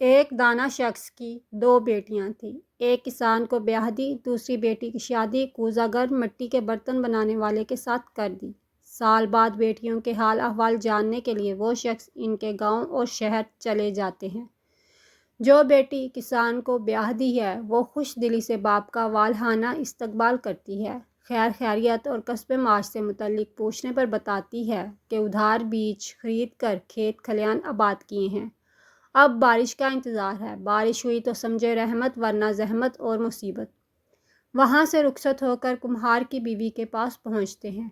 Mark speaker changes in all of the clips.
Speaker 1: ایک دانا شخص کی دو بیٹیاں تھیں۔ ایک کسان کو بیاہ دی، دوسری بیٹی کی شادی کوزہ گر مٹی کے برتن بنانے والے کے ساتھ کر دی۔ سال بعد بیٹیوں کے حال احوال جاننے کے لیے وہ شخص ان کے گاؤں اور شہر چلے جاتے ہیں۔ جو بیٹی کسان کو بیاہ دی ہے وہ خوش دلی سے باپ کا والہانہ استقبال کرتی ہے، خیر خیریت اور کسب معاش سے متعلق پوچھنے پر بتاتی ہے کہ ادھار بیج خرید کر کھیت کھلیان آباد کیے ہیں، اب بارش کا انتظار ہے، بارش ہوئی تو سمجھے رحمت ورنہ زحمت اور مصیبت۔ وہاں سے رخصت ہو کر کمہار کی بیوی کے پاس پہنچتے ہیں۔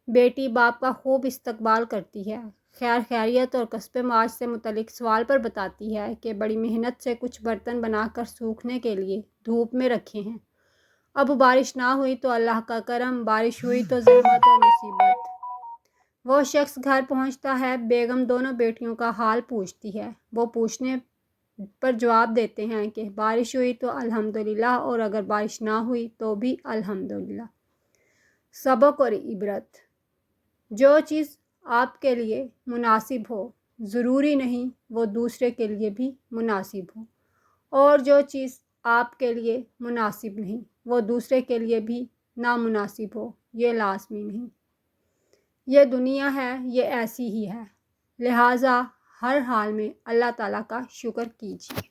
Speaker 1: بیٹی باپ کا خوب استقبال کرتی ہے، خیر خیریت اور کسب معاش سے متعلق سوال پر بتاتی ہے کہ بڑی محنت سے کچھ برتن بنا کر سوکھنے کے لیے دھوپ میں رکھے ہیں، اب بارش نہ ہوئی تو اللہ کا کرم، بارش ہوئی تو زحمت اور مصیبت۔ وہ شخص گھر پہنچتا ہے، بیگم دونوں بیٹیوں کا حال پوچھتی ہے۔ وہ پوچھنے پر جواب دیتے ہیں کہ بارش ہوئی تو الحمدللہ اور اگر بارش نہ ہوئی تو بھی الحمدللہ۔ سبق اور عبرت: جو چیز آپ کے لیے مناسب ہو ضروری نہیں وہ دوسرے کے لیے بھی مناسب ہو، اور جو چیز آپ کے لیے مناسب نہیں وہ دوسرے کے لیے بھی نامناسب ہو یہ لازمی نہیں۔ یہ دنیا ہے، یہ ایسی ہی ہے، لہٰذا ہر حال میں اللہ تعالیٰ کا شکر کیجیے۔